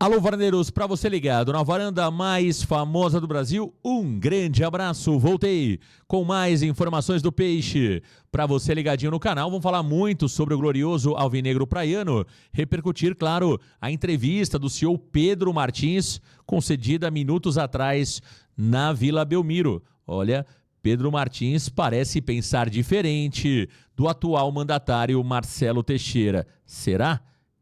Alô, varandeiros, para você ligado na varanda mais famosa do Brasil, um grande abraço. Voltei com mais informações do peixe. Para você ligadinho no canal, vamos falar muito sobre o glorioso alvinegro praiano, repercutir, claro, a entrevista do CEO Pedro Martins, concedida minutos atrás na Vila Belmiro. Olha, Pedro Martins parece pensar diferente do atual mandatário Marcelo Teixeira. Será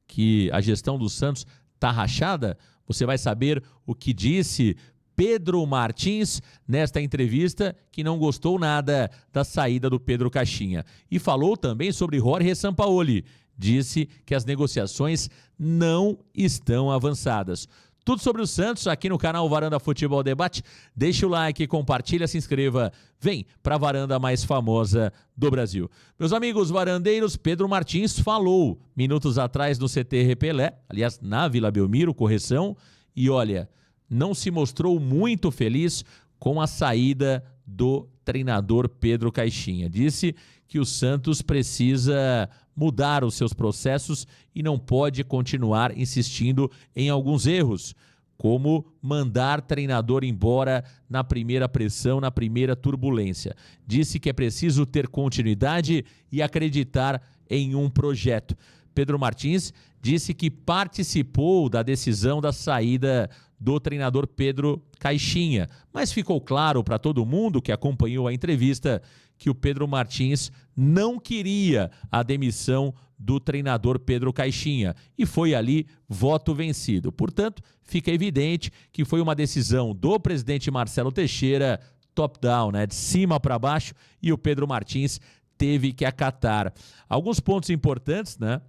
que a gestão do Santos tá rachada? Você vai saber o que disse Pedro Martins nesta entrevista, que não gostou nada da saída do Pedro Caixinha. E falou também sobre Jorge Sampaoli. Disse que as negociações não estão avançadas. Tudo sobre o Santos aqui no canal Varanda Futebol Debate. Deixa o like, compartilha, se inscreva. Vem para a varanda mais famosa do Brasil. Meus amigos varandeiros, Pedro Martins falou minutos atrás no CT Pelé, aliás, na Vila Belmiro, correção, e olha, não se mostrou muito feliz com a saída do treinador Pedro Caixinha. Disse que o Santos precisa mudar os seus processos e não pode continuar insistindo em alguns erros, como mandar treinador embora na primeira pressão, na primeira turbulência. Disse que é preciso ter continuidade e acreditar em um projeto. Pedro Martins disse que participou da decisão da saída do treinador Pedro Caixinha, mas ficou claro para todo mundo que acompanhou a entrevista que o Pedro Martins não queria a demissão do treinador Pedro Caixinha e foi ali voto vencido. Portanto, fica evidente que foi uma decisão do presidente Marcelo Teixeira, top-down, né, de cima para baixo, e o Pedro Martins teve que acatar. Alguns pontos importantes, né,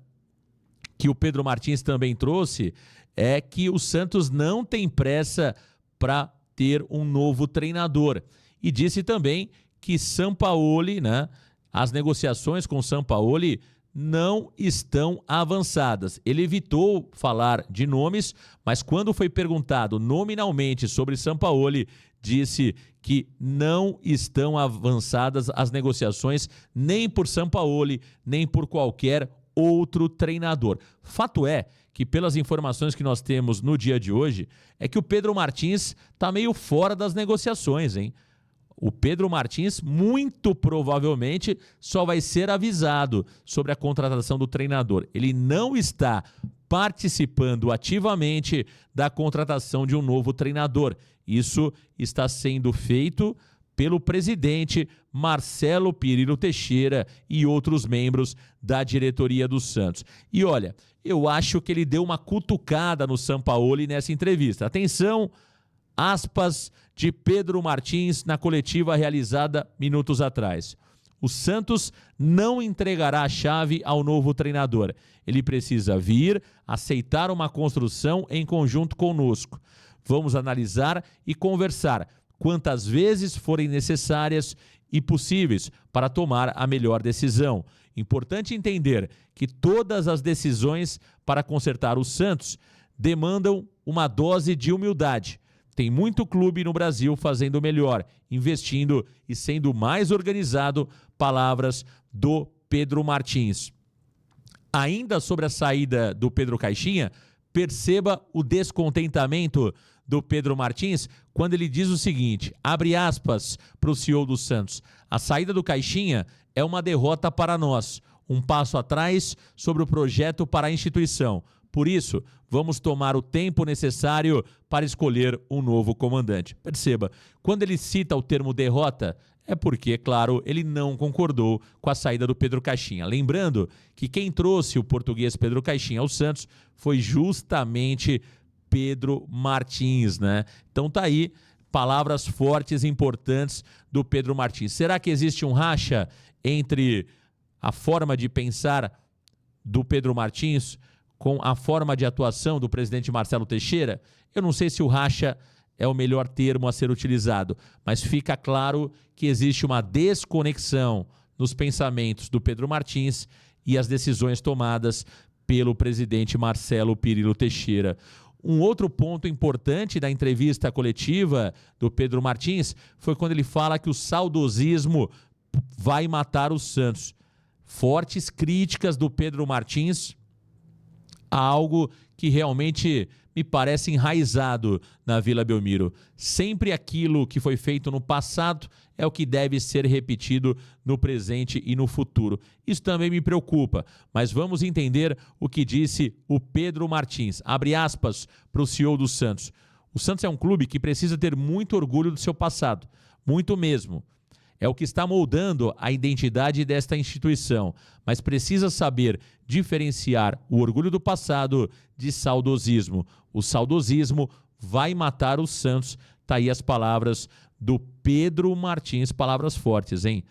que o Pedro Martins também trouxe é que o Santos não tem pressa para ter um novo treinador. E disse também que Sampaoli, né, as negociações com Sampaoli não estão avançadas. Ele evitou falar de nomes, mas quando foi perguntado nominalmente sobre Sampaoli, disse que não estão avançadas as negociações nem por Sampaoli, nem por qualquer outro treinador. Fato é que, pelas informações que nós temos no dia de hoje, é que o Pedro Martins está meio fora das negociações, hein? O Pedro Martins, muito provavelmente, só vai ser avisado sobre a contratação do treinador. Ele não está participando ativamente da contratação de um novo treinador. Isso está sendo feito pelo presidente Marcelo Pirillo Teixeira e outros membros da diretoria do Santos. E olha, eu acho que ele deu uma cutucada no Sampaoli nessa entrevista. Atenção, aspas de Pedro Martins na coletiva realizada minutos atrás. O Santos não entregará a chave ao novo treinador. Ele precisa vir, aceitar uma construção em conjunto conosco. Vamos analisar e conversar quantas vezes forem necessárias e possíveis para tomar a melhor decisão. Importante entender que todas as decisões para consertar o Santos demandam uma dose de humildade. Tem muito clube no Brasil fazendo melhor, investindo e sendo mais organizado, palavras do Pedro Martins. Ainda sobre a saída do Pedro Caixinha, perceba o descontentamento do Pedro Martins quando ele diz o seguinte, abre aspas para o CEO do Santos, a saída do Caixinha é uma derrota para nós, um passo atrás sobre o projeto para a instituição. Por isso, vamos tomar o tempo necessário para escolher um novo comandante. Perceba, quando ele cita o termo derrota, é porque, claro, ele não concordou com a saída do Pedro Caixinha. Lembrando que quem trouxe o português Pedro Caixinha ao Santos foi justamente Pedro Martins, né? Então tá aí, palavras fortes e importantes do Pedro Martins. Será que existe um racha entre a forma de pensar do Pedro Martins com a forma de atuação do presidente Marcelo Teixeira? Eu não sei se o racha é o melhor termo a ser utilizado, mas fica claro que existe uma desconexão nos pensamentos do Pedro Martins e as decisões tomadas pelo presidente Marcelo Pirillo Teixeira. Um outro ponto importante da entrevista coletiva do Pedro Martins foi quando ele fala que o saudosismo vai matar o Santos. Fortes críticas do Pedro Martins a algo que realmente me parece enraizado na Vila Belmiro. Sempre aquilo que foi feito no passado é o que deve ser repetido no presente e no futuro. Isso também me preocupa, mas vamos entender o que disse o Pedro Martins. Abre aspas para o CEO do Santos. O Santos é um clube que precisa ter muito orgulho do seu passado, muito mesmo. É o que está moldando a identidade desta instituição, mas precisa saber diferenciar o orgulho do passado de saudosismo. O saudosismo vai matar o Santos. Tá aí as palavras do Pedro Martins, palavras fortes, hein?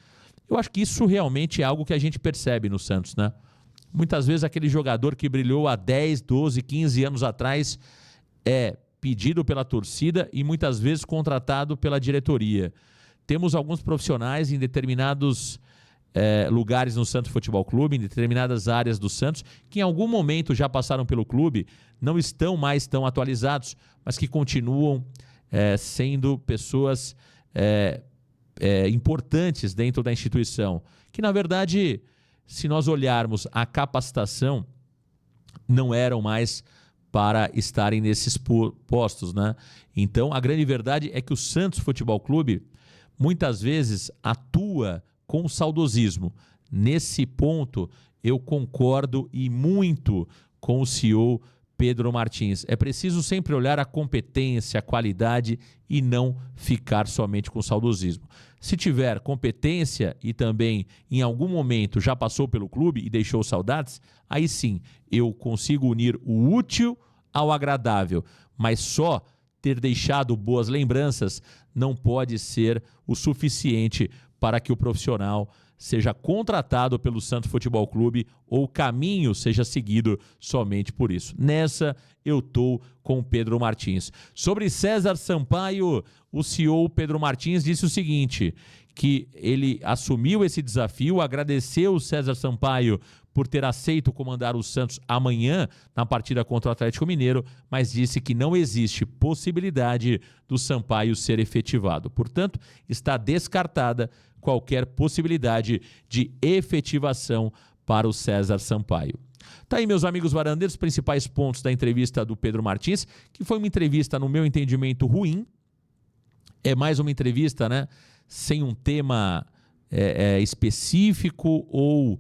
Eu acho que isso realmente é algo que a gente percebe no Santos, né? Muitas vezes aquele jogador que brilhou há 10, 12, 15 anos atrás é pedido pela torcida e muitas vezes contratado pela diretoria. Temos alguns profissionais em determinados lugares no Santos Futebol Clube, em determinadas áreas do Santos, que em algum momento já passaram pelo clube, não estão mais tão atualizados, mas que continuam sendo pessoas importantes dentro da instituição. Que, na verdade, se nós olharmos a capacitação, não eram mais para estarem nesses postos, né? Então, a grande verdade é que o Santos Futebol Clube muitas vezes atua com saudosismo. Nesse ponto, eu concordo e muito com o CEO Pedro Martins. É preciso sempre olhar a competência, a qualidade e não ficar somente com saudosismo. Se tiver competência e também em algum momento já passou pelo clube e deixou saudades, aí sim eu consigo unir o útil ao agradável, mas só ter deixado boas lembranças não pode ser o suficiente para que o profissional seja contratado pelo Santos Futebol Clube ou o caminho seja seguido somente por isso. Nessa eu estou com o Pedro Martins. Sobre César Sampaio, o CEO Pedro Martins disse o seguinte, que ele assumiu esse desafio, agradeceu o César Sampaio por ter aceito comandar o Santos amanhã na partida contra o Atlético Mineiro, mas disse que não existe possibilidade do Sampaio ser efetivado. Portanto, está descartada qualquer possibilidade de efetivação para o César Sampaio. Tá aí, meus amigos varandeiros, os principais pontos da entrevista do Pedro Martins, que foi uma entrevista, no meu entendimento, ruim. É mais uma entrevista, né, sem um tema específico ou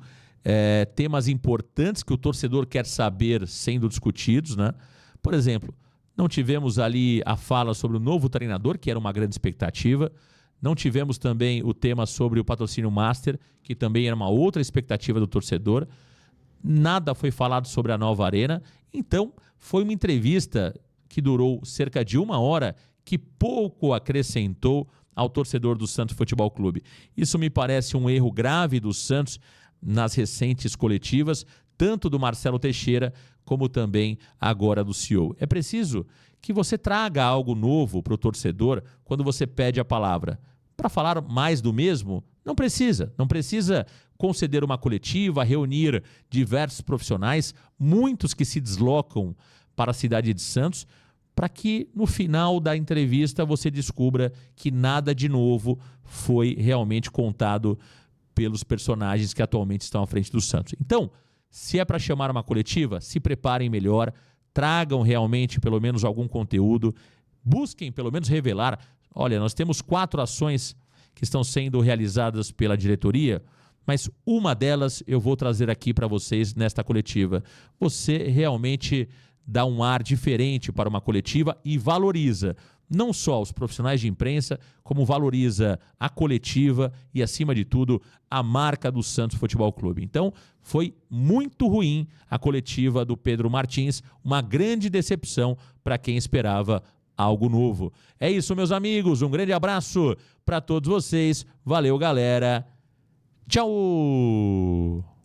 temas importantes que o torcedor quer saber sendo discutidos, né? Por exemplo, não tivemos ali a fala sobre o novo treinador, que era uma grande expectativa. Não tivemos também o tema sobre o patrocínio Master, que também era uma outra expectativa do torcedor. Nada foi falado sobre a nova arena. Então, foi uma entrevista que durou cerca de 1 hora, que pouco acrescentou ao torcedor do Santos Futebol Clube. Isso me parece um erro grave do Santos nas recentes coletivas, tanto do Marcelo Teixeira como também agora do CEO. É preciso que você traga algo novo para o torcedor quando você pede a palavra. Para falar mais do mesmo, não precisa conceder uma coletiva, reunir diversos profissionais, muitos que se deslocam para a cidade de Santos, para que no final da entrevista você descubra que nada de novo foi realmente contado pelos personagens que atualmente estão à frente do Santos. Então, se é para chamar uma coletiva, se preparem melhor, tragam realmente pelo menos algum conteúdo, busquem pelo menos revelar. Olha, nós temos 4 ações que estão sendo realizadas pela diretoria, mas uma delas eu vou trazer aqui para vocês nesta coletiva. Você realmente dá um ar diferente para uma coletiva e valoriza não só os profissionais de imprensa, como valoriza a coletiva e, acima de tudo, a marca do Santos Futebol Clube. Então, foi muito ruim a coletiva do Pedro Martins, uma grande decepção para quem esperava algo novo. É isso, meus amigos, um grande abraço para todos vocês. Valeu, galera. Tchau!